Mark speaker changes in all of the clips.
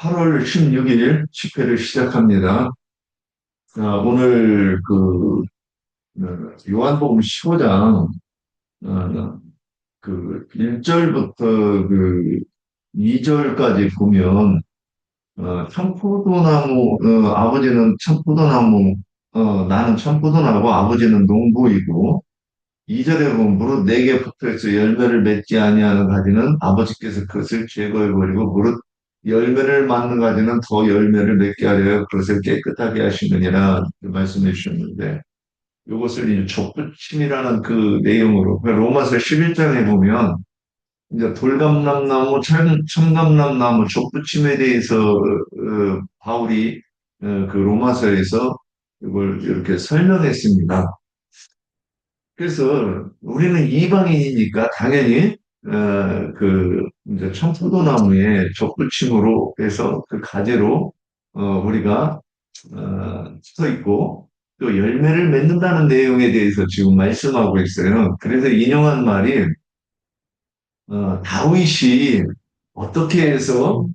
Speaker 1: 8월 16일 집회를 시작합니다. 오늘 요한복음 15장 그 1절부터 그 2절까지 보면 참포도나무 아버지는 참포도나무 나는 참포도나무 아버지는 농부이고 2절에 보면 무릇 내게 붙어있어 열매를 맺지 아니하는 가지는 아버지께서 그것을 제거해버리고 무릇 열매를 맞는 가지는 더 열매를 맺게 하려 그것을 깨끗하게 하시느니라 말씀해 주셨는데 이것을 이제 족부침이라는 그 내용으로 로마서 11장에 보면 이제 돌감람나무, 청감람나무, 족부침에 대해서 바울이 그 로마서에서 이걸 이렇게 설명했습니다. 그래서 우리는 이방인이니까 당연히 이제 청포도나무에 젖붙임으로 해서 그 가지로 우리가 서 있고 또 열매를 맺는다는 내용에 대해서 지금 말씀하고 있어요. 그래서 인용한 말이 다윗이 어떻게 해서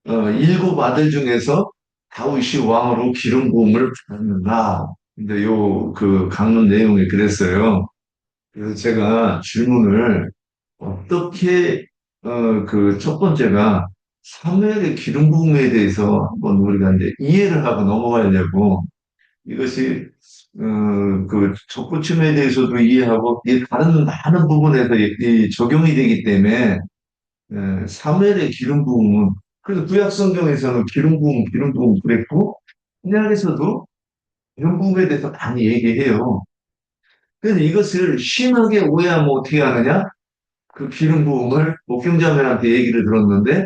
Speaker 1: 일곱 아들 중에서 다윗이 왕으로 기름 부음을 받았는가. 근데 요 그 강론 내용이 그랬어요. 그래서 제가 질문을 어떻게 그 첫 번째가 사무엘의 기름 부음에 대해서 한번 우리가 이제 이해를 하고 넘어가려고 이것이 그 적부침에 대해서도 이해하고 이 다른 많은 부분에서 이 적용이 되기 때문에 사무엘의 기름 부음은 그래서 구약 성경에서는 기름 부음 그랬고 신약에서도 기름 부음에 대해서 많이 얘기해요. 그래서 이것을 심하게 오해하면 어떻게 하느냐? 그 기름 부음을 목경자매한테 얘기를 들었는데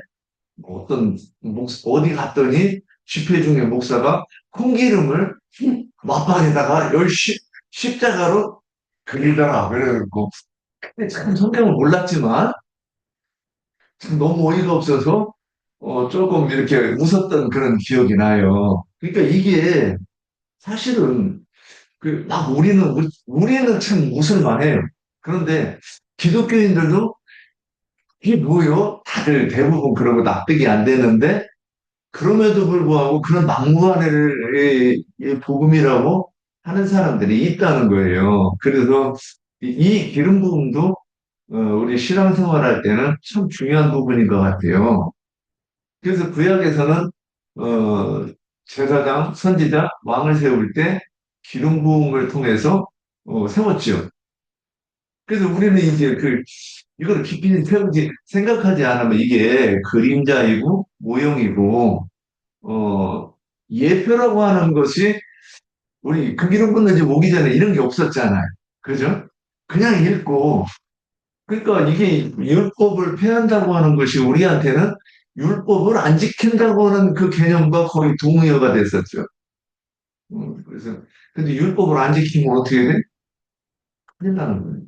Speaker 1: 어디 갔더니 집회 중에 목사가 콩기름을 맞박에다가 십자가로 그리더라 그래갖고 근데 참 성경을 몰랐지만 참 너무 어이가 없어서 조금 이렇게 웃었던 그런 기억이 나요. 그러니까 이게 사실은 막 우리는 참 웃을만 해요. 그런데 기독교인들도 이게 뭐요? 다들 대부분 그러고 납득이 안 되는데 그럼에도 불구하고 그런 막무가내를 복음이라고 하는 사람들이 있다는 거예요. 그래서 이 기름 부음도 우리 신앙생활할 때는 참 중요한 부분인 것 같아요. 그래서 구약에서는 어, 제사장, 선지자, 왕을 세울 때 기름 부음을 통해서 세웠죠. 그래서 우리는 이제 이거를 깊이 생각하지 않으면 이게 그림자이고 모형이고 예표라고 하는 것이 우리 금기름 건너지 오기 전에 이런 게 없었잖아요. 그죠? 그냥 읽고 그러니까 이게 율법을 폐한다고 하는 것이 우리한테는 율법을 안 지킨다고 하는 그 개념과 거의 동의어가 됐었죠. 그래서 근데 율법을 안 지키면 어떻게 돼? 큰일 나는 거예요.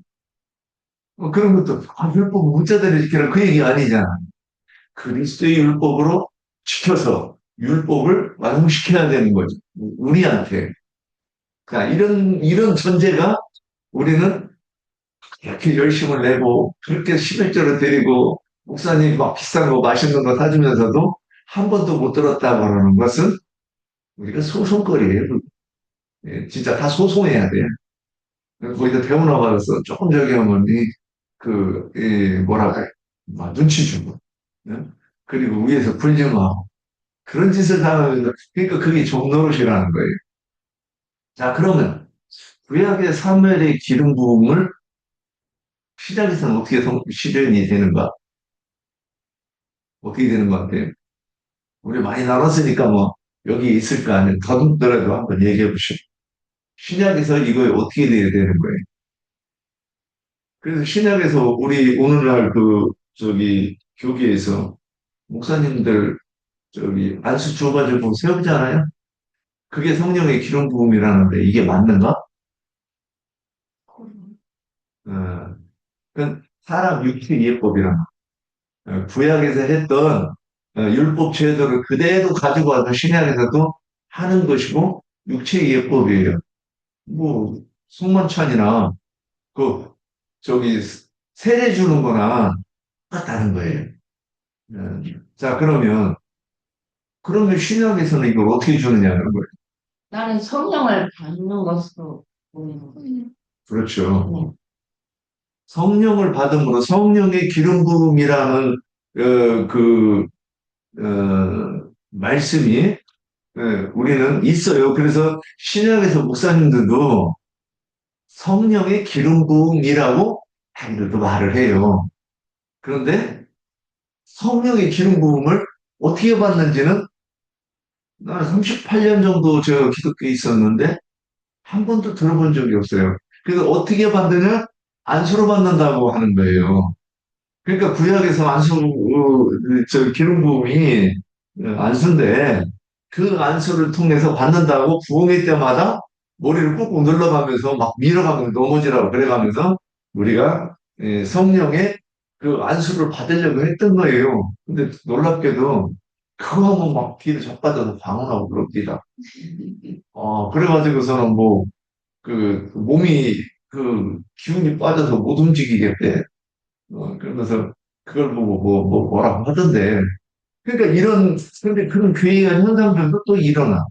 Speaker 1: 그런 것도 율법 문자대로 지키라 그 얘기 아니잖아. 그리스도의 율법으로 지켜서 율법을 완성시켜야 되는 거죠. 우리한테. 그러니까 이런 전제가 우리는 이렇게 열심을 내고 그렇게 11조를 드리고 목사님 막 비싼 거 맛있는 거 사주면서도 한 번도 못 들었다 그러는 것은 우리가 소송거리예요. 예, 진짜 다 소송해야 돼. 거기다 대우나 받아서 조금 저기 하면 뭐랄까, 막 눈치 주고, 예? 그리고 위에서 불정하고 그런 짓을 하면 그러니까 그게 종노릇이라는 거예요. 자, 그러면 구약의 사무엘의 기름 부음을 시작에서는 어떻게 실현이 되는가? 어떻게 되는 것 같아요? 우리 많이 나눴으니까 뭐 여기 있을 거 아니에요. 더듬더라도 한번 얘기해 보시죠. 신약에서 이거 어떻게 돼야 되는 거예요? 그래서 신약에서 우리 오늘날 저기 교계에서 목사님들 저기 안수 주어가지고 세우잖아요. 그게 성령의 기름 부음이라는데 이게 맞는가? 어, 그건 사람 육체 이해법이란 구약에서 했던 율법 제도를 그대로 가지고 와서 신약에서도 하는 것이고 육체 이해법이에요. 뭐 승만찬이나 그 저기 세례 주는 거나 똑같다는 거예요. 자 그러면 그러면 신약에서는 이걸 어떻게 주느냐는 거예요.
Speaker 2: 나는 성령을 받는 것으로 보는 거예요.
Speaker 1: 그렇죠.
Speaker 2: 네.
Speaker 1: 성령을 받음으로 성령의 기름 부음이라는 그 말씀이 우리는 있어요. 그래서 신약에서 목사님들도 성령의 기름 부음이라고 자기들도 말을 해요. 그런데 성령의 기름 부음을 어떻게 받는지는 나는 38년 정도 저 기독교에 있었는데 한 번도 들어본 적이 없어요. 그래서 어떻게 받느냐? 안수로 받는다고 하는 거예요. 그러니까 구약에서 안수, 저 기름 부음이 안수인데 그 안수를 통해서 받는다고 부흥회 때마다 머리를 꾹꾹 눌러가면서 막 밀어가면서 넘어지라고 그래가면서 우리가 성령의 그 안수를 받으려고 했던 거예요. 근데 놀랍게도 그거 하면 막 뒤를 자빠져서 방언하고 그럽니다. 그래가지고서는 뭐 그 몸이 그 기운이 빠져서 못 움직이겠대. 그러면서 그걸 보고 뭐라고 하던데. 그러니까 근데 그런 괴이한 현상들도 또 일어나.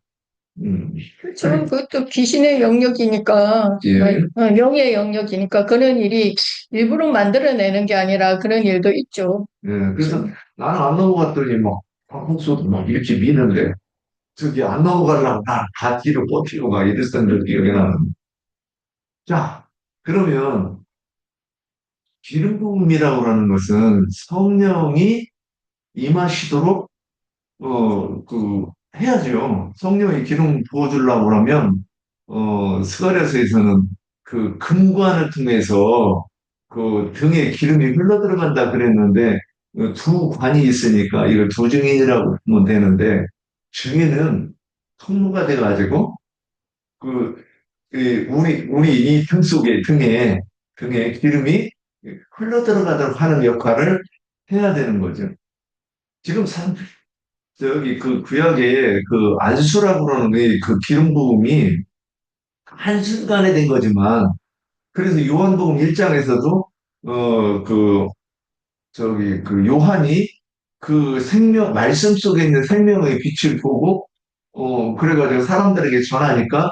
Speaker 1: 음.
Speaker 3: 그렇죠. 그것도 귀신의 영역이니까,
Speaker 1: 예.
Speaker 3: 영의 영역이니까 그런 일이 일부러 만들어내는 게 아니라 그런 일도 있죠.
Speaker 1: 예. 그래서 나는 안 넘어갔더니 막, 방송소도 막 이렇게 미는데, 저기 안 넘어가려고 다 뒤로 뻗히고 막 이랬던 적 기억이 나는. 자, 그러면 기름 부음이라고 하는 것은 성령이 임하시도록 해야죠. 성령의 기름 부어주려고 그러면, 스가랴서에서는 그 금관을 통해서 그 등에 기름이 흘러 들어간다 그랬는데, 두 관이 있으니까 이걸 두 증인이라고 보면 되는데, 증인은 통로가 돼가지고, 그, 우리 이 등 속에, 등에 기름이 흘러 들어가도록 하는 역할을 해야 되는 거죠. 지금 저기 그 구약에 그 안수라고 그러는 그 기름 부음이 한순간에 된 거지만 그래서 요한복음 1장에서도 그 저기 그 요한이 그 생명 말씀 속에 있는 생명의 빛을 보고 그래가지고 사람들에게 전하니까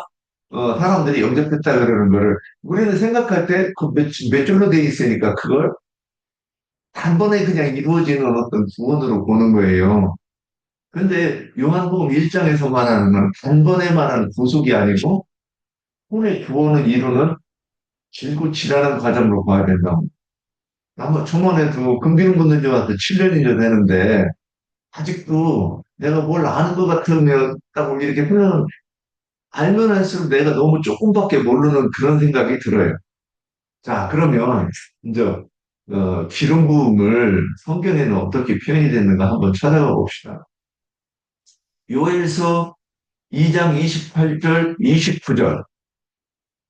Speaker 1: 사람들이 영접했다 그러는 거를 우리는 생각할 때 그 몇 줄로 돼 있으니까 그걸 단번에 그냥 이루어지는 어떤 구원으로 보는 거예요. 근데 요한복음 1장에서 말하는 건 단번에 말하는 구속이 아니고 혼의 구원을 이루는 길고 지랄한 과정으로 봐야 된다고. 아마 초반에도 금기름 붓는 지 와서 7년이 되는데 아직도 내가 뭘 아는 것 같으면 딱 이렇게 표현 알면 할수록 내가 너무 조금밖에 모르는 그런 생각이 들어요. 자, 그러면 이제 기름 부음을 성경에는 어떻게 표현이 됐는가 한번 찾아가 봅시다. 요엘서 2장 28절, 29절.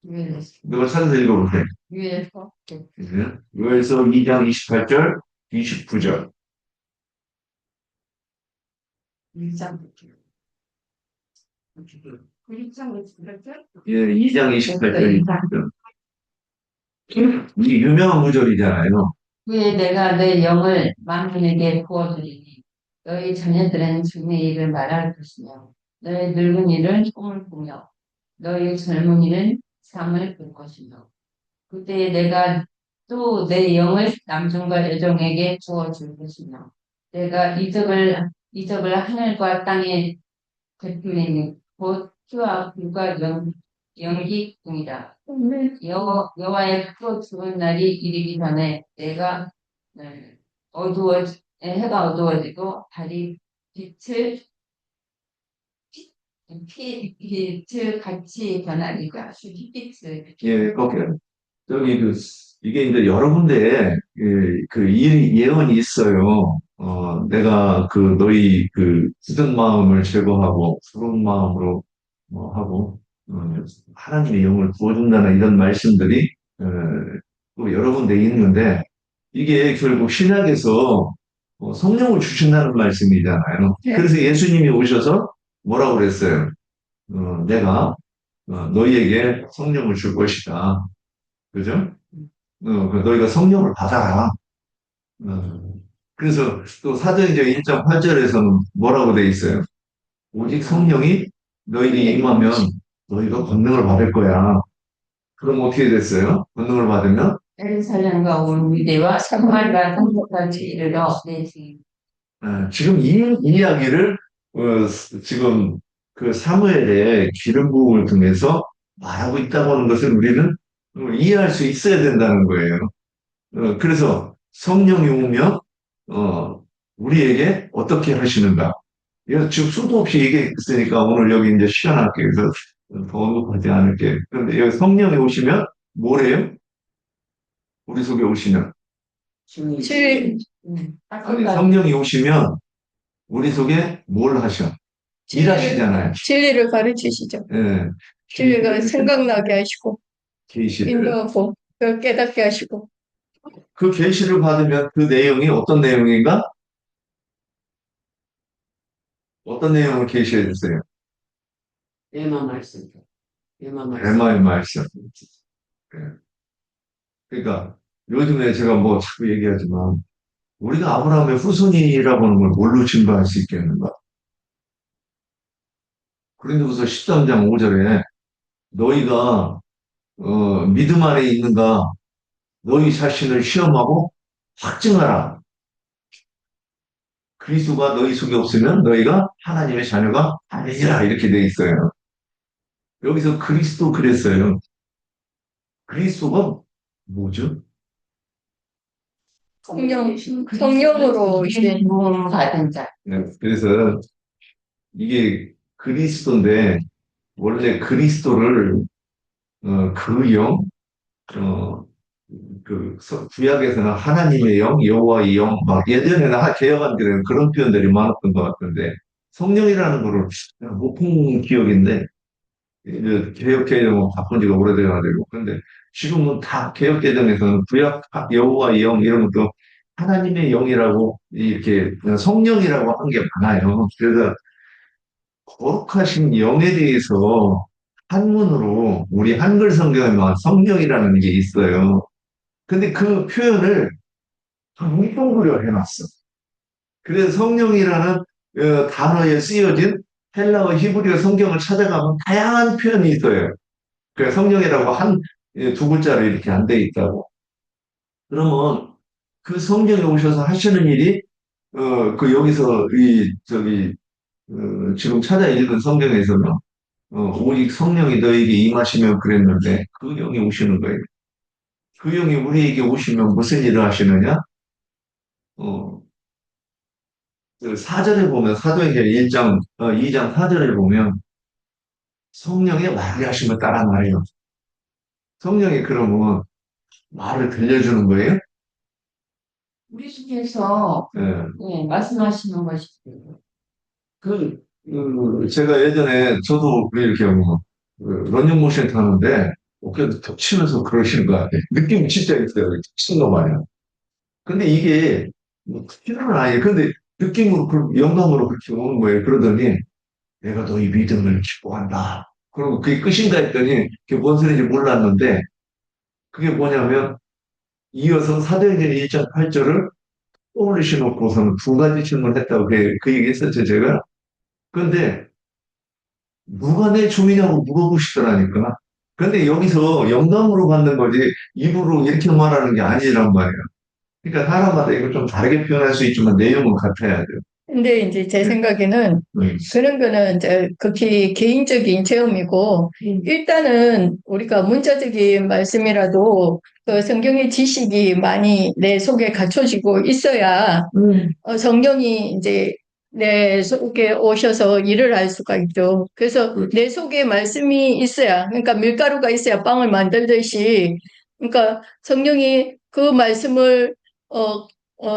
Speaker 2: 유엔에서.
Speaker 1: 누가 찾아서 읽어보세요.
Speaker 2: 유엔에서.
Speaker 1: 요엘서 2장 28절, 29절.
Speaker 2: 1장부터. 1장부터.
Speaker 1: 예, 2장 28절, 29절. 이게 유명한 구절이잖아요.
Speaker 2: 그에 내가 내 영을 만민에게 부어주리니 너희 자녀들은 죽는 일을 말할 것이며 너희 늙은이는 꿈을 꾸며 너희 젊은이는 잠을 꿀 것이며 그때 내가 또 내 영을 남종과 여종에게 부어줄 것이며 내가 이적을 하늘과 땅에 베풀리니 곧 피와 불과 연기뿐이라. 여호와의 크고 좋은 날이 이르기 전에 내가 어두워 해가 어두워지고 달이 빛을 빛을 같이 변하니까 빛을
Speaker 1: 예, 거기요. 저기 이게 이제 여러 군데 예언이 있어요. 내가 너희 굳은 마음을 제거하고 푸른 마음으로 하고 하나님의 영을 부어준다는 이런 말씀들이 또 여러 군데 있는데 이게 결국 신약에서 성령을 주신다는 말씀이잖아요.
Speaker 3: 네.
Speaker 1: 그래서 예수님이 오셔서 뭐라고 그랬어요? 내가 너희에게 성령을 줄 것이다. 그죠? 너희가 성령을 받아라. 그래서 또 사도행전 1.8절에서는 뭐라고 돼 있어요? 오직 성령이 너희에게 임하면 너희가 권능을 받을 거야. 그럼 어떻게 됐어요? 권능을 받으면
Speaker 2: 예루살렘과 온 유대와 사마리아 땅끝까지 이르러 내 주인.
Speaker 1: 지금 이 이야기를 지금 그 사무엘의 기름 부음을 통해서 말하고 있다고 하는 것을 우리는 이해할 수 있어야 된다는 거예요. 그래서 성령이 오면 우리에게 어떻게 하시는가? 이거 지금 수도 없이 얘기했으니까 오늘 여기 이제 쉬어날게. 그래서 더 언급하지 않을게. 그런데 여기 성령이 오시면 뭐래요? 우리 속에 오시면.
Speaker 2: 주인.
Speaker 1: 아니,
Speaker 2: 땅끝까지.
Speaker 1: 성령이 오시면 우리 속에 뭘 하셔? 일하시잖아요.
Speaker 3: 진리를 가르치시죠.
Speaker 1: 예.
Speaker 3: 진리가 생각나게 하시고,
Speaker 1: 계시를.
Speaker 3: 인도하고, 그걸 깨닫게 하시고.
Speaker 1: 그 계시를 받으면 그 내용이 어떤 내용인가? 어떤 내용을 계시해 주세요?
Speaker 2: 내만 말씀. 내만 말씀.
Speaker 1: 엠마의 말씀. 예. 그러니까 요즘에 제가 뭐 자꾸 얘기하지만 우리가 아브라함의 후손이라고 하는 걸 뭘로 증거할 수 있겠는가? 고린도후서 13장 5절에 너희가 믿음 안에 있는가 너희 자신을 시험하고 확증하라. 그리스도가 너희 속에 없으면 너희가 하나님의 자녀가 아니라 이렇게 돼 있어요. 여기서 그리스도 그랬어요. 그리스도가 뭐죠?
Speaker 3: 성령으로 이제
Speaker 2: 부음 받은 자.
Speaker 1: 네, 그래서 이게 그리스도인데 원래 그리스도를 그 영, 어, 구약에서는 하나님의 영, 여호와의 영, 막 예전에는 개혁안들은 그런 표현들이 많았던 것 같은데 성령이라는 거를 못 본 기억인데 이제 개혁개정 바꾼 지가 오래돼가지고 그런데 지금은 다 개혁개정에서는 구약 여호와의 영 이런 것도 하나님의 영이라고 이렇게 그냥 성령이라고 한 게 많아요. 그래서 거룩하신 영에 대해서 한문으로 우리 한글 성경에만 성령이라는 게 있어요. 근데 그 표현을 뭉뚱그려 해놨어. 그래서 성령이라는 단어에 쓰여진 헬라어 히브리어 성경을 찾아가면 다양한 표현이 있어요. 그 성령이라고 두 글자로 이렇게 안 돼 있다고. 그러면 그 성령이 오셔서 하시는 일이 여기서 지금 찾아 읽은 성경에서는 오직 성령이 너에게 임하시면 그랬는데 그 영이 오시는 거예요. 그 영이 우리에게 오시면 무슨 일을 하시느냐? 어, 그 4절에 보면 사도행전 1장, 2장 4절에 보면 성령의 말을 하시면 따라 말해요. 성령이 그러면 말을 들려주는 거예요?
Speaker 2: 우리 중에서
Speaker 1: 예.
Speaker 2: 말씀하시는 것이
Speaker 1: 제가 예전에 저도 이렇게 뭐, 런닝머신 타는데 어깨도 툭 치면서 그러시는 거 같아요. 느낌이 진짜 있어요. 미친 놈 아니야. 근데 이게 뭐 필요는 아니에요. 근데 느낌으로, 영감으로 그렇게 오는 거예요. 그러더니 내가 너희 믿음을 기뻐한다. 그리고 그게 끝인가 했더니 그게 뭔 소리인지 몰랐는데 그게 뭐냐면 이어서 사도행전 1장 8절을 떠올리시 놓고서는 두 가지 질문했다고 그 얘기 했었죠, 제가. 근데 누가 내 주민이라고 물어보시더라니까. 근데 여기서 영감으로 받는 거지 입으로 이렇게 말하는 게 아니란 말이에요. 그러니까 사람마다 이거 좀 다르게 표현할 수 있지만 내용은 같아야 돼요.
Speaker 3: 근데 이제 제 생각에는 그런 거는 이제 극히 개인적인 체험이고, 일단은 우리가 문자적인 말씀이라도 그 성경의 지식이 많이 내 속에 갖춰지고 있어야 성령이 이제 내 속에 오셔서 일을 할 수가 있죠. 그래서 내 속에 말씀이 있어야, 그러니까 밀가루가 있어야 빵을 만들듯이, 그러니까 성령이 그 말씀을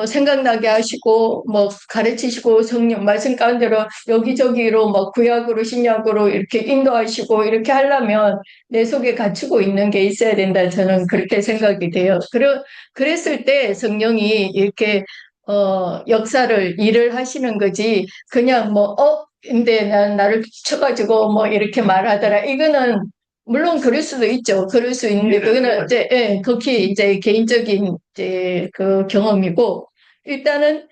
Speaker 3: 생각나게 하시고, 뭐, 가르치시고, 성령, 말씀 가운데로 여기저기로, 뭐, 구약으로, 신약으로 이렇게 인도하시고, 이렇게 하려면 내 속에 갖추고 있는 게 있어야 된다. 저는 그렇게 생각이 돼요. 그랬을 때 성령이 이렇게, 역사를, 일을 하시는 거지, 그냥 뭐, 근데 나를 쳐가지고 뭐, 이렇게 말하더라. 이거는 물론 그럴 수도 있죠. 그럴 수 있는데 그거는 이제 극히 이제 개인적인 이제 그 경험이고 일단은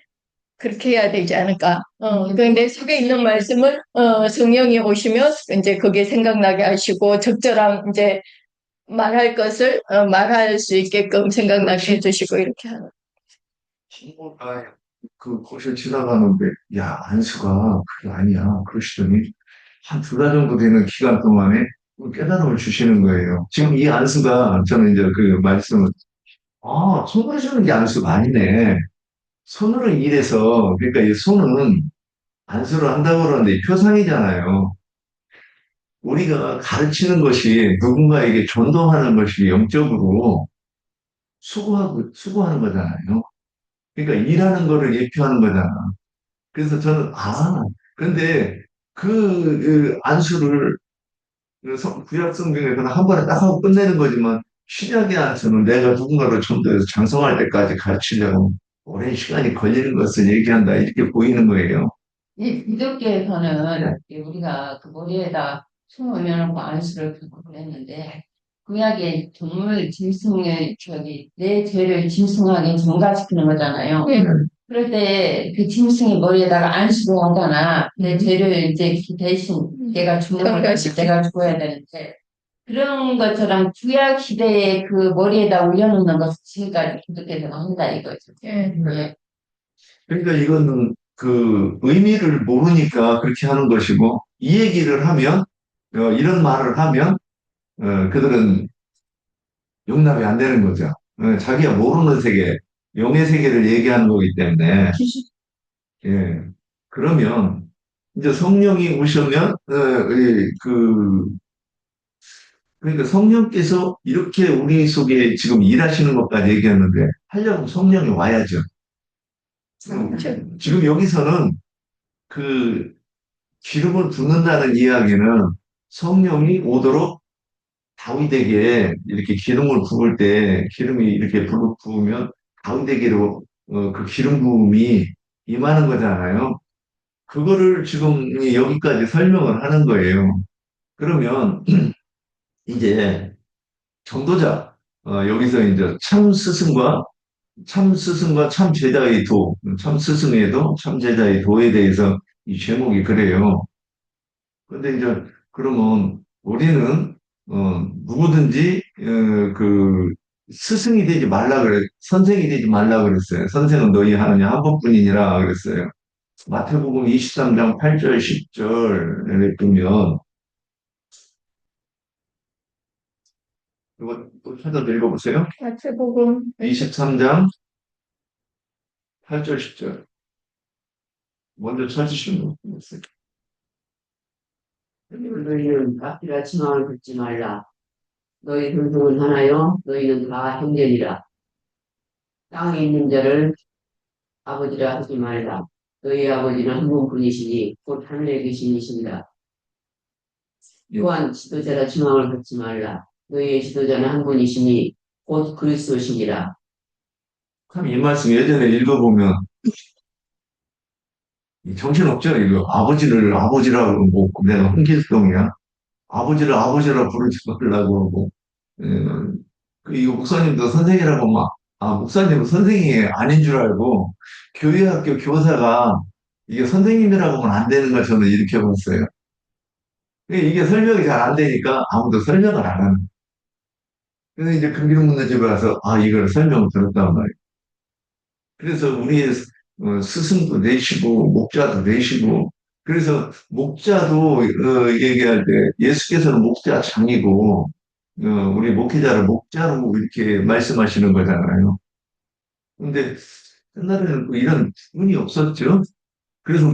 Speaker 3: 그렇게 해야 되지 않을까. 그내 속에 있는 말씀을, 성령이 오시면 이제 그게 생각나게 하시고, 적절한 이제 말할 것을, 말할 수 있게끔 생각나게 해주시고, 이렇게 하는.
Speaker 1: 친구가 그 거실 지나가는데, 야, 안수가 그게 아니야. 그러시더니, 한 2달 정도 되는 기간 동안에 깨달음을 주시는 거예요. 지금 이 안수가, 저는 이제 그 말씀을, 손으로 주는 게 안수가 아니네. 손으로 일해서, 그러니까 이 손은 안수를 한다고 그러는데 표상이잖아요. 우리가 가르치는 것이 누군가에게 전도하는 것이 영적으로 수고하는 거잖아요. 그러니까 일하는 거를 예표하는 거잖아. 그래서 저는, 근데 그 안수를 구약 성경에서는 한 번에 딱 하고 끝내는 거지만 신약의 안수는 내가 누군가를 전도해서 장성할 때까지 가르치려고 오랜 시간이 걸리는 것을 얘기한다. 이렇게 보이는 거예요.
Speaker 2: 이 기독교에서는 우리가 그 머리에다 총 올려놓고 안수를 받고 그랬는데 구약의 정말 짐승의 내 죄를 짐승하게 전가시키는 거잖아요. 그럴 때 그 짐승의 머리에다가 안수를 하잖아. 내 죄를 이제 대신 내가 죽는 걸 내가 죽어야 되는데 그런 것처럼 구약 시대에 그 머리에다 올려놓는 것을 지금까지 기독교에서 한다 이거죠. 네.
Speaker 1: 그러니까 이거는 그 의미를 모르니까 그렇게 하는 것이고, 이 얘기를 하면, 이런 말을 하면, 그들은 용납이 안 되는 거죠. 자기가 모르는 세계, 영의 세계를 얘기하는 거기 때문에, 예. 그러면, 이제 성령이 오시면, 그러니까 성령께서 이렇게 우리 속에 지금 일하시는 것까지 얘기했는데, 하려면 성령이 와야죠. 지금 여기서는 그 기름을 붓는다는 이야기는 성령이 오도록 다윗에게 이렇게 기름을 부을 때 기름이 이렇게 부으면 다윗에게로 그 기름 부음이 임하는 거잖아요. 그거를 지금 여기까지 설명을 하는 거예요. 그러면 이제 전도자, 여기서 이제 참 스승과 참 제자의 도, 참 스승의 도, 참 제자의 도에 대해서 이 제목이 그래요. 근데 이제 그러면 우리는 누구든지 그 스승이 되지 말라 그래, 선생이 되지 말라 그랬어요. 선생은 너희 하느님 한 번뿐이니라 그랬어요. 마태복음 23장 8절 10절에 보면 이거 또 찾아 읽어보세요.
Speaker 3: 마태복음
Speaker 1: 23장 8절 10절 먼저 찾으시면 되겠어요.
Speaker 4: 너희는 각기라 치마를 붓지 말라. 너희 둘중은 하나요. 너희는 다 형제니라. 땅에 있는 자를 아버지라 하지 말라. 너희 아버지는 한 분뿐이시니 곧 하늘에 계신 이십니다. 또한 지도자라 치마를 붓지 말라. 너희의 지도자는 한 분이시니 곧 그리스도시니라.
Speaker 1: 참 이 말씀 예전에 읽어보면 정신없죠. 이거 아버지를 아버지라고 뭐 내가 홍길동이야. 아버지를 아버지라 부르지 말라고 하고 이거 목사님도 선생이라고 목사님은 선생이 아닌 줄 알고 교회 학교 교사가 이게 선생님이라고 하면 안 되는 걸 저는 이렇게 봤어요. 이게 설명이 잘 안 되니까 아무도 설명을 안 하는. 그래서 이제 금기름 묻는 집에 와서 이걸 설명을 들었단 말이에요. 그래서 우리 스승도 내시고 목자도 내시고 그래서 목자도 얘기할 때 예수께서는 목자장이고 우리 목회자를 목자로 이렇게 말씀하시는 거잖아요. 근데 옛날에는 뭐 이런 분이 없었죠. 그래서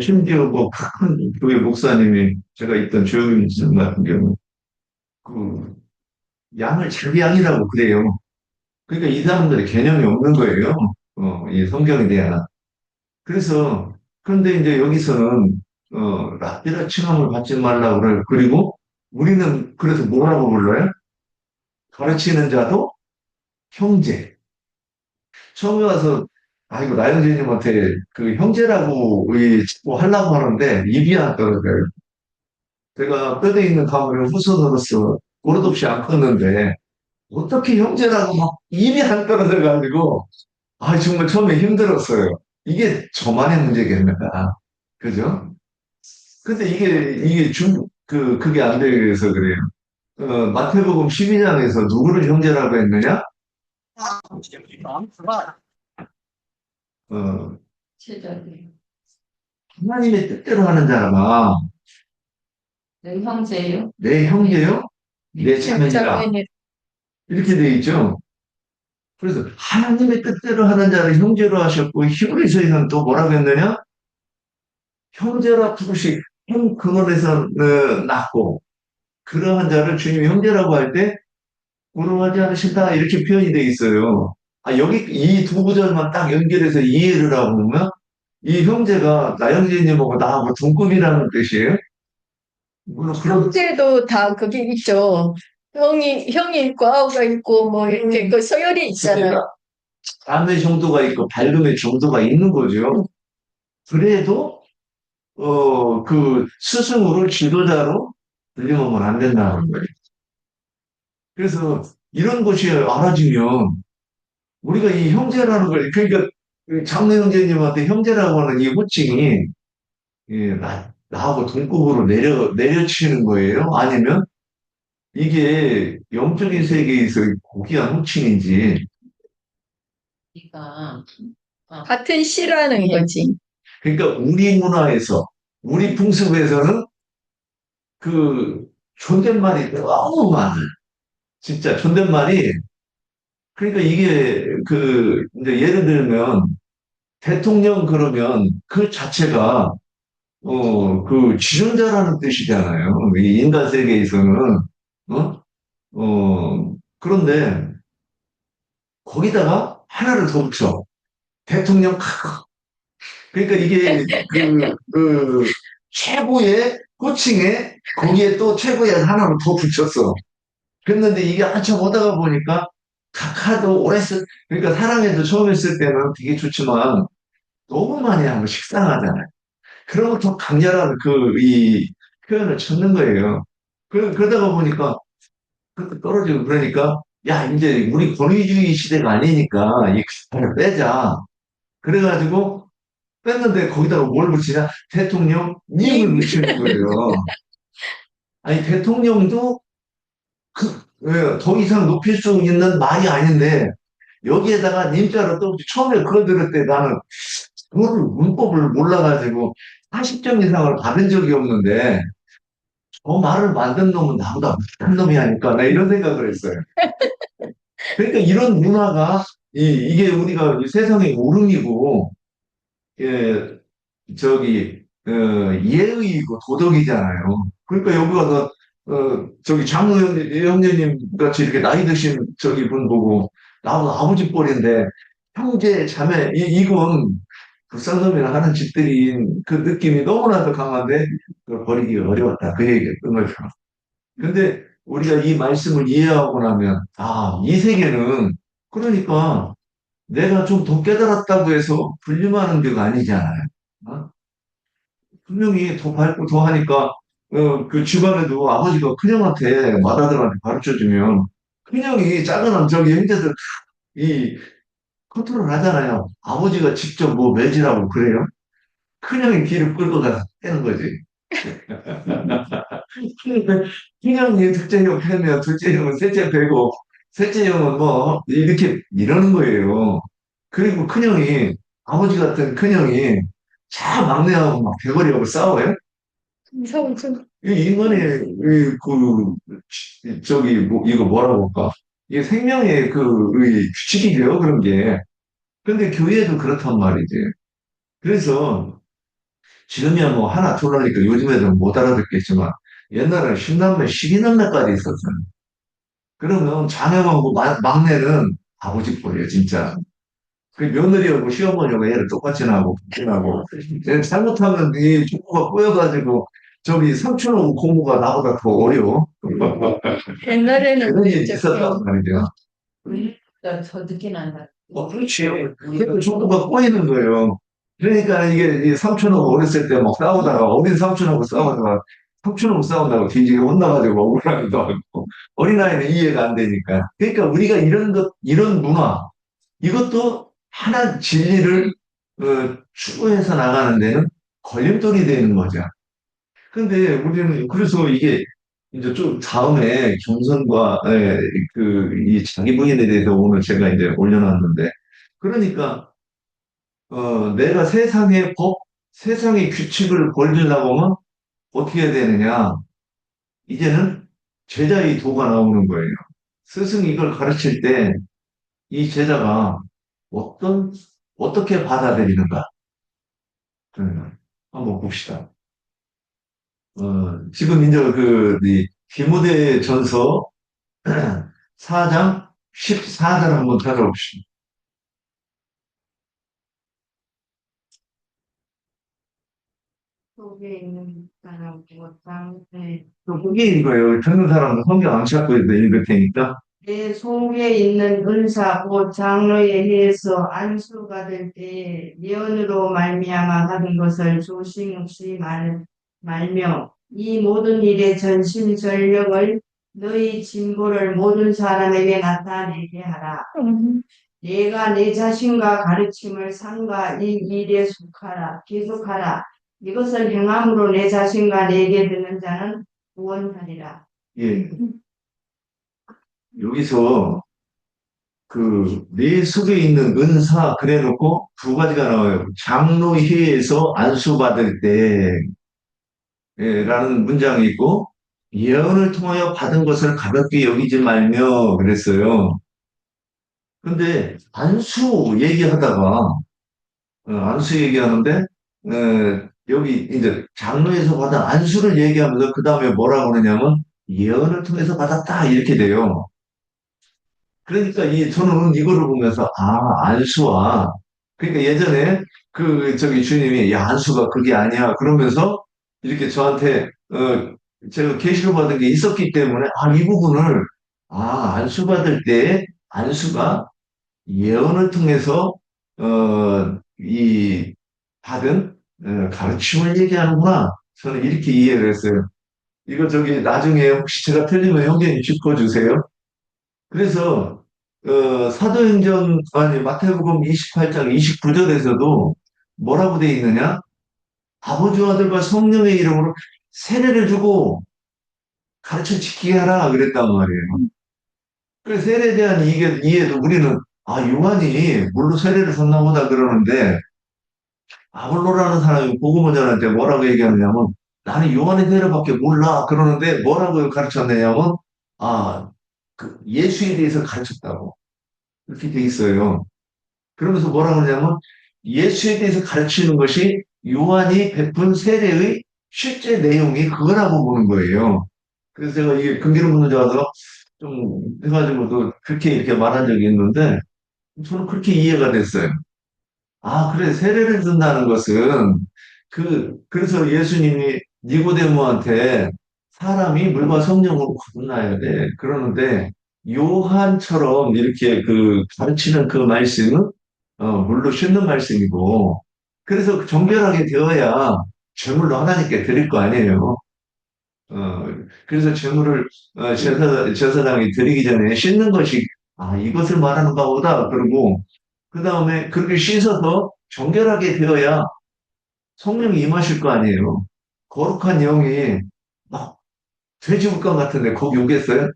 Speaker 1: 심지어 뭐 큰 교회 목사님이 제가 있던 조영민 목사님 같은 경우 그 양을 자기 양이라고 그래요. 그러니까 이 사람들의 개념이 없는 거예요. 이 성경에 대한. 그래서, 그런데 이제 여기서는, 랍비라 칭함을 받지 말라고 그래요. 그리고 우리는 그래서 뭐라고 불러요? 가르치는 자도 형제. 처음에 와서, 아이고, 나영재님한테 그 형제라고 뭐 하려고 하는데 입이 안 떨어져요. 제가 뼈대 있는 가물을 후손으로서 버릇없이 안 컸는데, 어떻게 형제라고 막 입이 안 떨어져가지고, 정말 처음에 힘들었어요. 이게 저만의 문제겠는가. 그죠? 근데 그게 안 돼서 그래요. 마태복음 12장에서 누구를 형제라고 했느냐? 어,
Speaker 2: 제자들.
Speaker 1: 하나님의 뜻대로 하는 자가
Speaker 2: 내 형제요?
Speaker 1: 내 형제요? 내 자매니라.
Speaker 3: 자매니
Speaker 1: 이렇게 돼 있죠. 그래서 하나님의 뜻대로 하는 자를 형제로 하셨고, 히브리서에서는 또 뭐라고 했느냐? 형제라 부르시, 형 근원에서 낳고, 그러한 자를 주님이 형제라고 할 때, 부러워하지 않으신다. 이렇게 표현이 돼 있어요. 여기 이 두 구절만 딱 연결해서 이해를 하고 보면, 이 형제가 나 형제님하고 나하고 동급이라는 뜻이에요. 물론 그런
Speaker 3: 형제도 다 그게 있죠. 형이 있고 아우가 있고 뭐 이렇게 그 서열이 있잖아요.
Speaker 1: 감의 정도가 있고 밝음의 정도가 있는 거죠. 그래도 그 스승으로 지도자로 들림하면 안 된다는 거예요. 그래서 이런 것이 알아지면 우리가 이 형제라는 걸 그러니까 그 장로 형제님한테 형제라고 하는 이 호칭이 나하고 동급으로 내려치는 거예요? 아니면 이게 영적인 세계에서 고귀한 호칭인지.
Speaker 2: 네가
Speaker 3: 같은 씨라는 거지.
Speaker 1: 그러니까 우리 문화에서, 우리 풍습에서는 그 존댓말이 너무 많아요. 진짜 존댓말이. 그러니까 이게 이제 예를 들면 대통령 그러면 그 자체가 지존자라는 뜻이잖아요. 이 인간 세계에서는. 어? 그런데 거기다가 하나를 더 붙여. 대통령. 그러니까 이게 최고의 호칭에 거기에 또 최고의 하나를 더 붙였어. 그랬는데 이게 한참 오다가 보니까 각하도 그러니까 사랑해도 처음 했을 때는 되게 좋지만 너무 많이 하면 식상하잖아요. 그러면 더 강렬한 이 표현을 찾는 거예요. 그러다가 보니까 그렇게 떨어지고 그러니까 야, 이제 우리 권위주의 시대가 아니니까 이 글을 빼자. 그래가지고 뺐는데 거기다가 뭘 붙이냐? 대통령님을 붙이는 거예요. 아니, 대통령도 더 이상 높일 수 있는 말이 아닌데 여기에다가 님자로 또 처음에 그거 들을 때 나는 그거를 문법을 몰라가지고 40점 이상을 받은 적이 없는데 저 말을 만든 놈은 나보다 못한 놈이 아닐까 나 이런 생각을 했어요. 그러니까 이런 문화가 이게 우리가 이 세상의 오름이고 예, 예의이고 도덕이잖아요. 그러니까 여기 와서 저기 장로 형제님 같이 이렇게 나이 드신 저기 분 보고 나보다 아버지 뻘인데 형제 자매 이건 불쌍 놈이나 하는 집들이 그 느낌이 너무나도 강한데 그걸 버리기가 어려웠다 그 얘기였던 거죠. 근데 우리가 이 말씀을 이해하고 나면 이 세계는 그러니까 내가 좀 더 깨달았다고 해서 불림하는 데가 아니잖아요. 어? 분명히 더 밝고 더 하니까 그 집안에도 아버지가 큰형한테 맏아들한테 가르쳐주면 큰형이 작은 저기 형제들 이 컨트롤 하잖아요. 아버지가 직접 뭐 매질하고 그래요. 큰형이 뒤를 끌고 가서 떼는 거지. 큰형이 둘째 형 패면 둘째 형은 셋째 패고 셋째 형은 뭐 이렇게 이러는 거예요. 그리고 큰형이 아버지 같은 큰형이 자 막내하고 막 대거리하고 싸워요.
Speaker 3: 무서워서.
Speaker 1: 이 인간의 저기 뭐 이거 뭐라고 할까? 이게 생명의 이 규칙이죠 그런 게. 근데 교회도 그렇단 말이지. 그래서 지금이야 뭐 하나 둘러니까 요즘 애들은 못 알아듣겠지만 옛날에는 10남매, 12남매까지 있었어요. 그러면 자녀하고 막내는 아버지 뻘이에요, 진짜. 그 며느리하고 시어머니하고 애를 똑같이 낳고, 붙이나고. 잘못하면 이 조부가 꼬여가지고, 저기 삼촌하고 고모가 나보다 더 어려워.
Speaker 3: 옛날에는
Speaker 1: 그런 일이
Speaker 3: 이제
Speaker 1: 있었단 말이죠.
Speaker 2: 우리가 더 늦게 난다.
Speaker 1: 그렇지. 그래도 조부가 꼬이는 거예요. 그러니까 이게 이 삼촌하고 어렸을 때 막 싸우다가, 어린 삼촌하고 싸우다가, 삼촌하고 싸운다고 뒤지게 혼나가지고 억울하기도 하고, 어린아이는 이해가 안 되니까. 그러니까 우리가 이런 문화, 이것도 하나 진리를 추구해서 나가는 데는 걸림돌이 되는 거죠. 근데 우리는 그래서 이게 이제 좀 다음에 경선과 이 자기 부인에 대해서 오늘 제가 이제 올려놨는데 그러니까 내가 세상의 법, 세상의 규칙을 벌리려고 하면 어떻게 해야 되느냐? 이제는 제자의 도가 나오는 거예요. 스승이 이걸 가르칠 때 이 제자가 어떤 어떻게 받아들이는가? 한번 봅시다. 지금 이제 이 디모데 전서 4장 14절 한번 찾아봅시다.
Speaker 5: 속에 있는 사람 보장
Speaker 1: 그게 이거예요. 듣는 사람은 성경 안 찾고 읽을 테니까.
Speaker 5: 내 속에 있는 은사 곧 장로에 의해서 안수받을 때 예언으로 말미암아 하는 것을 조심없이 말며 이 모든 일의 전심전력을 너희 진보를 모든 사람에게 나타내게 하라. 내가 내 자신과 가르침을 삼가 이 일에 계속하라. 이것을 행함으로 내 자신과 내게 듣는 자는 구원하리라.
Speaker 1: 예. 여기서 내 속에 있는 은사 그래 놓고 두 가지가 나와요. 장로회에서 안수받을 때 라는 문장이 있고 예언을 통하여 받은 것을 가볍게 여기지 말며 그랬어요. 근데 안수 얘기하다가 안수 얘기하는데 여기 이제 장로에서 받은 안수를 얘기하면서 그 다음에 뭐라고 그러냐면 예언을 통해서 받았다 이렇게 돼요. 그러니까 저는 이거를 보면서 안수와 그러니까 예전에 저기 주님이 야 안수가 그게 아니야 그러면서 이렇게 저한테 제가 계시를 받은 게 있었기 때문에 이 부분을 안수 받을 때 안수가 예언을 통해서 이 받은 가르침을 얘기하는구나. 저는 이렇게 이해를 했어요. 이거 저기 나중에 혹시 제가 틀리면 형제님 짚어주세요. 그래서 사도행전 아니 마태복음 28장 29절에서도 뭐라고 돼 있느냐? 아버지와 아들과 성령의 이름으로 세례를 주고 가르쳐 지키게 하라 그랬단 말이에요. 그 세례에 대한 이해도 우리는 요한이 물로 세례를 줬나 보다 그러는데 아볼로라는 사람이 복음을 전할 때 뭐라고 얘기하느냐면 나는 요한의 세례밖에 몰라 그러는데 뭐라고 가르쳤느냐면 예수에 대해서 가르쳤다고 이렇게 돼 있어요. 그러면서 뭐라고 하냐면 예수에 대해서 가르치는 것이 요한이 베푼 세례의 실제 내용이 그거라고 보는 거예요. 그래서 제가 이게 근기를 묻는 자서 좀 해가지고도 그렇게 이렇게 말한 적이 있는데 저는 그렇게 이해가 됐어요. 그래 세례를 준다는 것은 그래서 예수님이 니고데모한테 사람이 물과 성령으로 거듭나야 돼. 그러는데 요한처럼 이렇게 가르치는 그 말씀은 물로 씻는 말씀이고 그래서 정결하게 되어야 제물로 하나님께 드릴 거 아니에요. 그래서 제물을 제사장이 드리기 전에 씻는 것이 이것을 말하는가 보다 그러고 그 다음에 그렇게 씻어서 정결하게 되어야 성령이 임하실 거 아니에요. 거룩한 영이 막 돼지 물감 같은데 거기 오겠어요?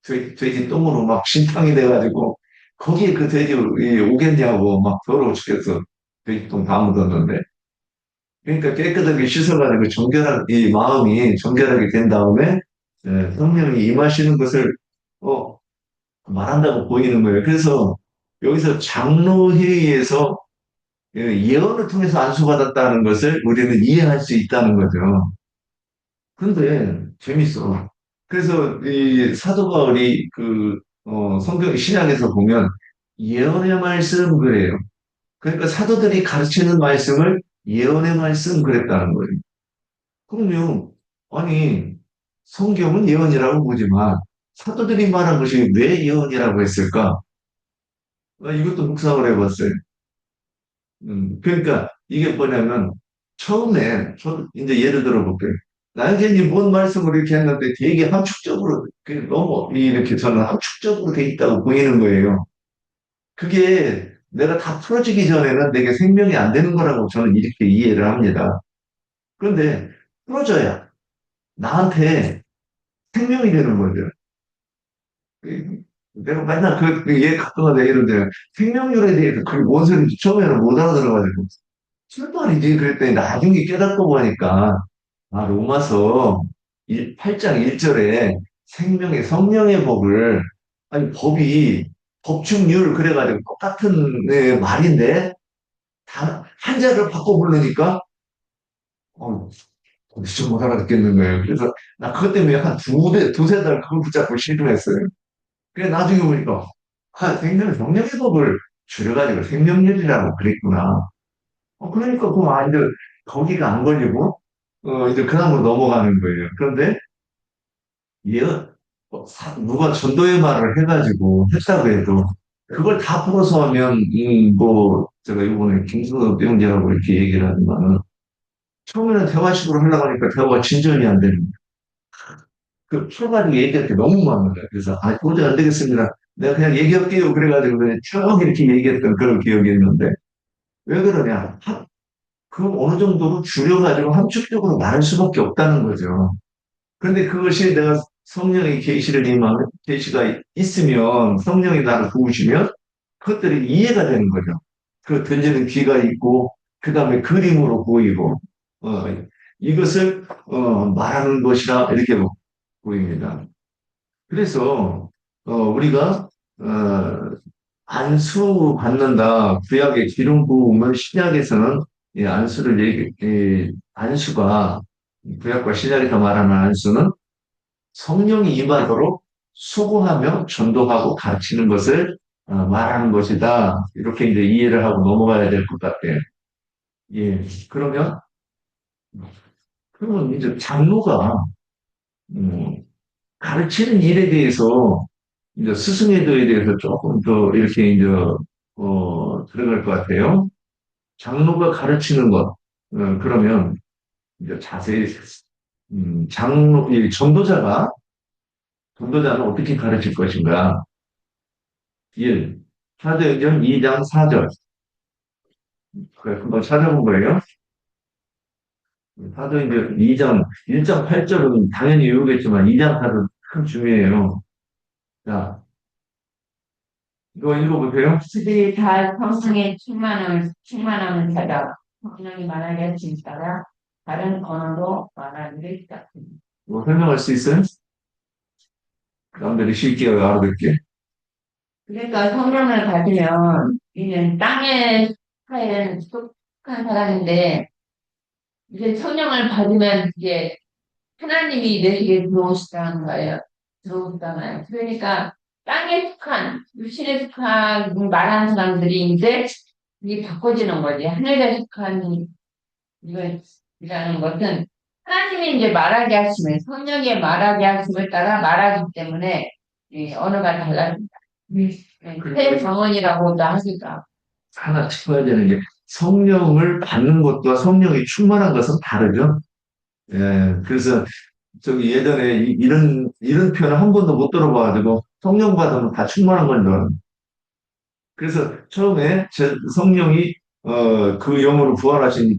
Speaker 1: 돼지 똥으로 막 진탕이 돼가지고 거기에 그 돼지 오겠냐고 막 더러워 죽겠어. 돼지 똥 다 묻었는데. 그러니까 깨끗하게 씻어가지고 이 마음이 정결하게 된 다음에 성령이 임하시는 것을 말한다고 보이는 거예요. 그래서 여기서 장로회의에서 예언을 통해서 안수받았다는 것을 우리는 이해할 수 있다는 거죠. 근데 재밌어. 그래서 이 사도 바울이 성경 신약에서 보면 예언의 말씀 그래요. 그러니까 사도들이 가르치는 말씀을 예언의 말씀 그랬다는 거예요. 그러면 아니 성경은 예언이라고 보지만 사도들이 말한 것이 왜 예언이라고 했을까? 이것도 묵상을 해봤어요. 그러니까 이게 뭐냐면 처음에 저 이제 예를 들어 볼게요. 나영재님 뭔 말씀을 이렇게 했는데 되게 함축적으로 너무 이렇게 저는 함축적으로 돼 있다고 보이는 거예요. 그게 내가 다 풀어지기 전에는 내게 생명이 안 되는 거라고 저는 이렇게 이해를 합니다. 그런데 풀어져야 나한테 생명이 되는 거죠. 내가 맨날 얘 가끔가다 이러는데 생명률에 대해서 그게 뭔 소리인지 처음에는 못 알아들어가지고 출발이지 그랬더니 나중에 깨닫고 보니까 아 로마서 8장 1절에 생명의 성령의 법을 아니 법이 법충률 그래가지고 똑같은 말인데 다 한자를 바꿔 부르니까 도대체 못 알아듣겠는 거예요. 그래서 나 그것 때문에 약간 두세 달 그걸 붙잡고 신중했어요. 그래 나중에 보니까 생명의 법을 줄여가지고 생명률이라고 그랬구나. 그러니까 이제 거기가 안 걸리고 이제 그 다음으로 넘어가는 거예요. 그런데 얘 누가 전도의 말을 해가지고 했다고 해도 그걸 다 풀어서 하면 제가 이번에 김수호 배우자라고 이렇게 얘기를 하지만은 처음에는 대화식으로 하려고 하니까 대화가 진전이 안 되는 거예요. 그 풀어가지고 얘기할 게 너무 많은 거예요. 그래서 도저히 안 되겠습니다. 내가 그냥 얘기할게요. 그래가지고 그냥 쭉 이렇게 얘기했던 그런 기억이 있는데 왜 그러냐? 그 어느 정도로 줄여가지고 함축적으로 말할 수밖에 없다는 거죠. 그런데 그것이 내가 성령의 계시를 임하면, 계시가 있으면, 성령이 나를 도우시면, 그것들이 이해가 되는 거죠. 그 던지는 귀가 있고, 그 다음에 그림으로 보이고, 어, 이것을, 말하는 것이라, 이렇게 보입니다. 그래서, 우리가, 안수 받는다. 구약의 기름 부음을 신약에서는 이 안수를 안수가 구약과 신약에서 말하는 안수는 성령이 임하도록 수고하며 전도하고 가르치는 것을 말하는 것이다. 이렇게 이제 이해를 하고 넘어가야 될 것 같아요. 예. 그러면 이제 장로가 음, 가르치는 일에 대해서 이제 스승의도에 대해서 조금 더 이렇게 이제 들어갈 것 같아요. 장로가 가르치는 것 그러면 이제 자세히 이 전도자는 어떻게 가르칠 것인가? 1. 사도행전 2장 4절. 그래, 한번 찾아본 거예요. 사도행전 2장, 1장 8절은 당연히 외우겠지만 2장 4절 참 중요해요. 자, 이거 읽어보세요.
Speaker 2: 그들이 다 성령의 충만함을 찾아 성령이 말하게 하신 따라 다른 언어로 말하기를 시작합니다.
Speaker 1: 뭐 설명할 수 있어요? 남들이 쉽게 알아듣게.
Speaker 2: 그러니까 성령을 받으면 이는 땅에 속한 사람인데 이제 성령을 받으면 이제 하나님이 내 속에 들어오시다는 거예요. 들어오시잖아요. 그러니까 땅에 속한 육신에 속한 말하는 사람들이 이제 이게 바꿔지는 거지. 하늘에 속한 이거라는 것은 하나님이 이제 말하게 하시면 성령의 말하게 하심을 따라 말하기 때문에 이 언어가 달라집니다. 새 정원이라고도 하니까.
Speaker 1: 하나 짚어야 되는 게 성령을 받는 것과 성령이 충만한 것은 다르죠. 예, 그래서 저기 예전에 이런 표현을 한 번도 못 들어봐가지고 성령 받으면 다 충만한 건 줄 알았는데 그래서 처음에 성령이 그 영으로 부활하신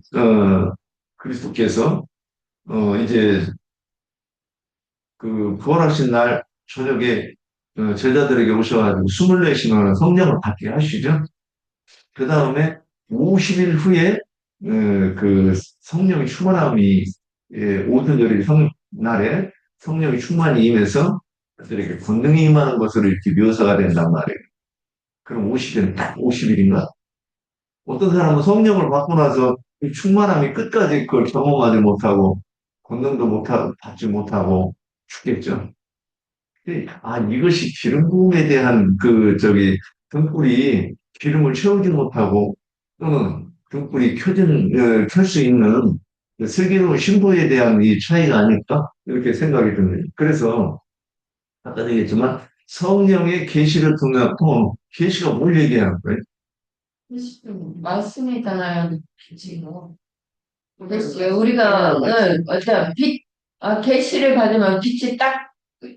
Speaker 1: 그리스도께서 이제 그 부활하신 날 저녁에 제자들에게 오셔가지고 숨을 내쉬면 성령을 받게 하시죠. 그 다음에 50일 후에 그 성령의 충만함이 오순절의 날에 성령의 충만이 임해서 그들에게 권능이 임하는 것으로 이렇게 묘사가 된단 말이에요. 그럼 50일은 딱 50일인가? 어떤 사람은 성령을 받고 나서 이 충만함이 끝까지 그걸 경험하지 못하고 권능도 받지 못하고 죽겠죠. 이것이 기름 부음에 대한 등불이 기름을 채우지 못하고 또는 등불이 켤 수 있는 그 슬기로운 신부에 대한 이 차이가 아닐까? 이렇게 생각이 듭니다. 그래서 아까도 얘기했지만 성령의 계시를 통해 계시가 뭘 얘기하는 거예요?
Speaker 2: 말씀이잖아요. 빛이고. 그래서 우리가 어떤 계시를 받으면 빛이 딱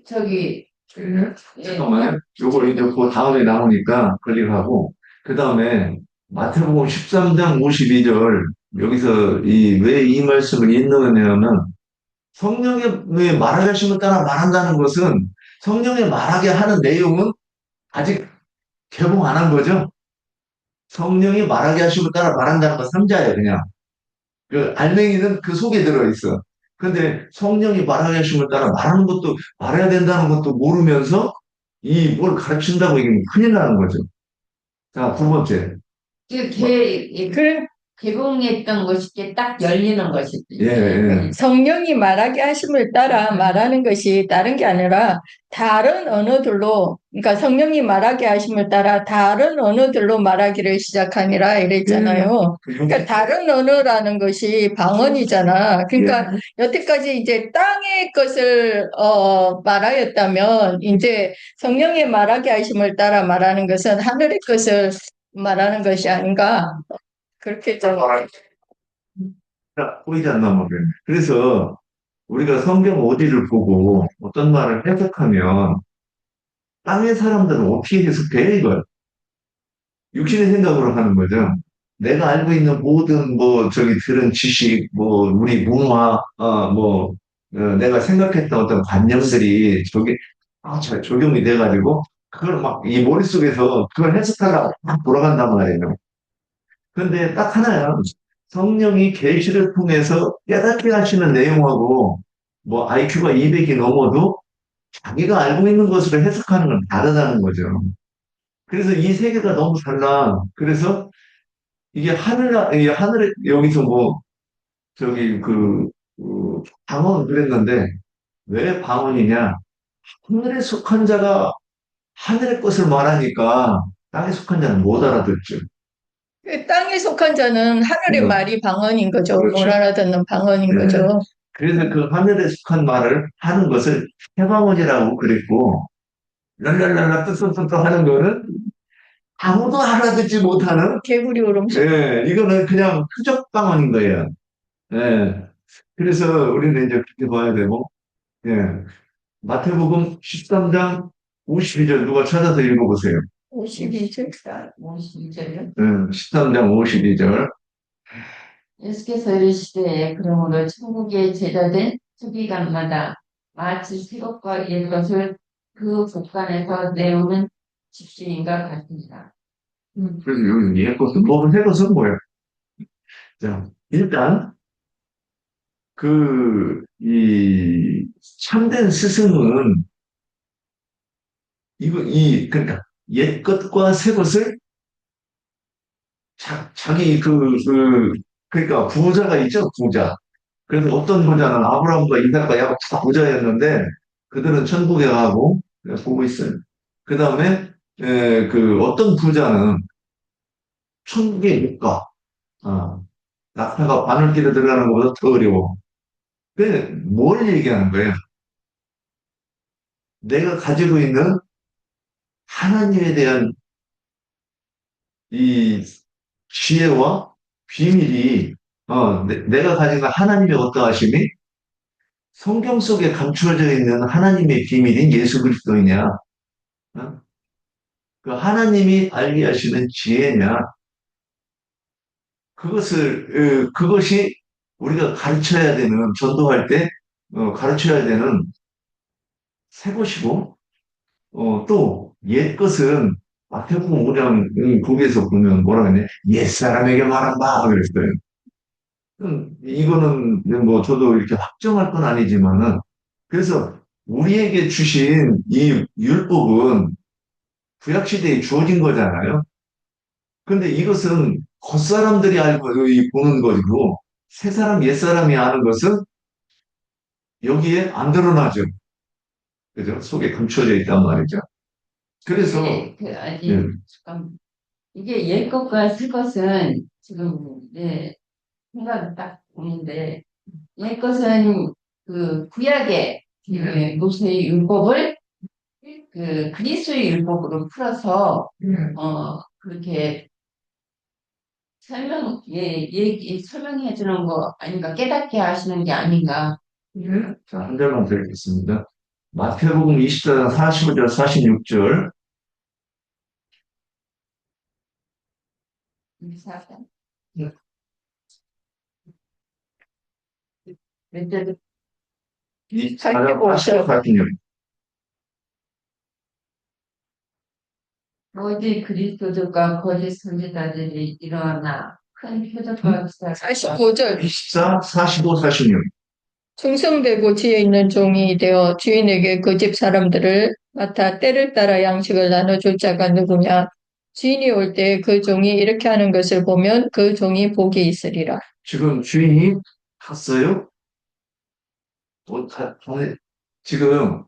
Speaker 2: 저기
Speaker 1: 잠깐만요. 요걸 이제 그 다음에 나오니까 클릭하고 그 다음에 마태복음 13장 52절, 여기서 왜 이 말씀을 인용했냐면, 성령의 말하게 하심을 따라 말한다는 것은 성령의 말하게 하는 내용은 아직 개봉 안 한 거죠. 성령이 말하게 하심을 따라 말한다는 건 삼자예요, 그냥. 그 알맹이는 그 속에 들어있어. 근데 성령이 말하게 하심을 따라 말하는 것도, 말해야 된다는 것도 모르면서 이 뭘 가르친다고 얘기하면 큰일 나는 거죠. 자, 두 번째.
Speaker 3: 그래,
Speaker 2: 개봉했던 것이 이렇게 딱 열리는 것이지.
Speaker 1: 예, 예.
Speaker 3: 성령이 말하게 하심을 따라 말하는 것이 다른 게 아니라 다른 언어들로, 그러니까 성령이 말하게 하심을 따라 다른 언어들로 말하기를 시작하니라 이랬잖아요. 그러니까 다른 언어라는 것이 방언이잖아. 그러니까 여태까지 이제 땅의 것을 말하였다면 이제 성령이 말하게 하심을 따라 말하는 것은 하늘의 것을 말하는 것이 아닌가. 그렇게 좀
Speaker 1: 보이지 않나 모르겠네. 그래서 우리가 성경 어디를 보고 어떤 말을 해석하면 땅의 사람들은 어떻게 해석해 이걸? 육신의 생각으로 하는 거죠. 내가 알고 있는 모든 들은 지식, 우리 문화, 내가 생각했던 어떤 관념들이 잘 적용이 돼가지고 그걸 막 이 머릿속에서 그걸 해석하다가 막 돌아간단 말이에요. 근데 딱 하나야. 성령이 계시를 통해서 깨닫게 하시는 내용하고 IQ가 200이 넘어도 자기가 알고 있는 것으로 해석하는 건 다르다는 거죠. 그래서 이 세계가 너무 달라. 그래서 이게 하늘에 여기서 방언 그랬는데 왜 방언이냐? 하늘에 속한 자가 하늘의 것을 말하니까 땅에 속한 자는 못 알아듣죠.
Speaker 3: 그 땅에 속한 자는 하늘의 말이 방언인 거죠.
Speaker 1: 그렇죠.
Speaker 3: 못 알아듣는 방언인
Speaker 1: 네.
Speaker 3: 거죠.
Speaker 1: 그래서 그 하늘에 속한 말을 하는 것을 해방언이라고 그랬고, 랄랄랄라 뜨뜻뜨뜻 하는 거는 아무도 알아듣지 못하는,
Speaker 3: 개구리 울음소.
Speaker 1: 이거는 그냥 표적 방언인 거예요. 예. 그래서 우리는 이제 그렇게 봐야 되고, 예. 마태복음 13장 52절 누가 찾아서 읽어보세요.
Speaker 3: 52절.
Speaker 2: 52절요.
Speaker 1: 13장 52절.
Speaker 2: 예수께서 이르시되 그러므로 천국의 제자된 서기관마다 마치 새것과 옛것을 그 곳간에서 내오는 집주인과 같으니라.
Speaker 1: 그래서 여기 예것은 해것은 뭐예요? 자, 일단, 이 참된 스승은 그러니까 옛것과 새것을 자기 그러니까 부자가 있죠, 부자. 그래서 어떤 부자는 아브라함과 이삭과 야곱 다 부자였는데 그들은 천국에 가고 보고 있어요. 그 다음에 어떤 부자는 천국에 못 가. 낙타가 바늘길에 들어가는 것보다 더 어려워. 뭘 얘기하는 거예요? 내가 가지고 있는 하나님에 대한 이 지혜와 비밀이, 내가 가진 하나님의 어떠하심이 성경 속에 감추어져 있는 하나님의 비밀인 예수 그리스도이냐, 어? 그 하나님이 알게 하시는 지혜냐, 그것이 우리가 가르쳐야 되는, 전도할 때, 가르쳐야 되는 새 것이고, 또, 옛 것은, 마태복음 5장 거기에서 보면 뭐라 그러냐, 옛사람에게 말한다, 그랬어요. 이거는 저도 이렇게 확정할 건 아니지만은, 그래서 우리에게 주신 이 율법은 구약시대에 주어진 거잖아요. 근데 이것은 겉사람들이 알고 보는 것이고, 새사람, 옛사람이 아는 것은 여기에 안 드러나죠. 그죠? 속에 감춰져 있단 말이죠. 그래서, 예.
Speaker 2: 잠깐 이게 옛 것과 새 것은 지금 생각이 딱 오는데 옛 것은 그 구약의 모세의 율법을 그 그리스도의 율법으로 풀어서 그렇게 설명해 주는 거 아닌가 깨닫게 하시는 게 아닌가.
Speaker 1: 자, 한 절만 드리겠습니다. 마태복음 24장 45절, 46절.
Speaker 2: 24장.
Speaker 1: 네.
Speaker 2: 몇 절?
Speaker 1: 24장
Speaker 3: 45 절.
Speaker 1: 46.
Speaker 2: 거짓 그리스도들과 거짓 선지자들이 일어나 큰 표적과 기사를
Speaker 3: 45절.
Speaker 1: 24, 45, 46.
Speaker 3: 충성되고 지혜 있는 종이 되어 주인에게 그 집 사람들을 맡아 때를 따라 양식을 나눠줄 자가 누구냐? 주인이 올 때 그 종이 이렇게 하는 것을 보면 그 종이 복이 있으리라.
Speaker 1: 지금 주인이 갔어요? 지금,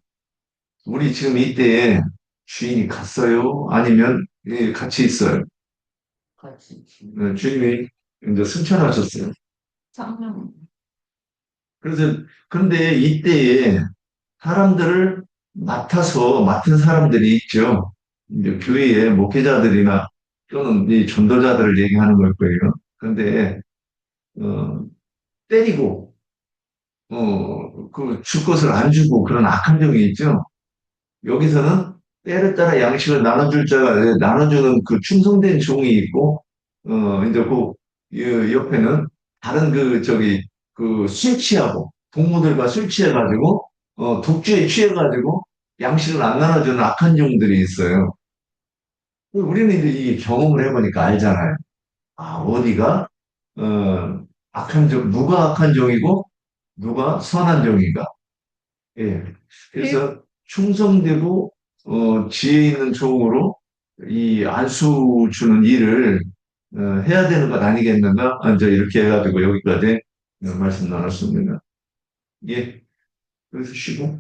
Speaker 1: 우리 지금 이때에 주인이 갔어요? 아니면 예, 같이 있어요?
Speaker 2: 같이
Speaker 1: 주인이 이제 승천하셨어요.
Speaker 2: 성령
Speaker 1: 그래서, 근데 이때에 사람들을 맡은 사람들이 있죠. 이제 교회의 목회자들이나 또는 이 전도자들을 얘기하는 걸 거예요. 그런데, 어, 때리고, 줄 것을 안 주고 그런 악한 종이 있죠. 여기서는 때를 따라 양식을 나눠줄 자가, 나눠주는 그 충성된 종이 있고, 이제 옆에는 다른 술 취하고, 동무들과 술 취해가지고, 독주에 취해가지고, 양식을 안 나눠주는 악한 종들이 있어요. 우리는 이제 이 경험을 해보니까 알잖아요. 아, 어디가, 누가 악한 종이고, 누가 선한 종인가. 예. 그래서 충성되고 지혜 있는 종으로 이 안수 주는 일을 해야 되는 것 아니겠는가? 이제 이렇게 해가지고 여기까지 말씀 나눴습니다. 예. 그래서 쉬고.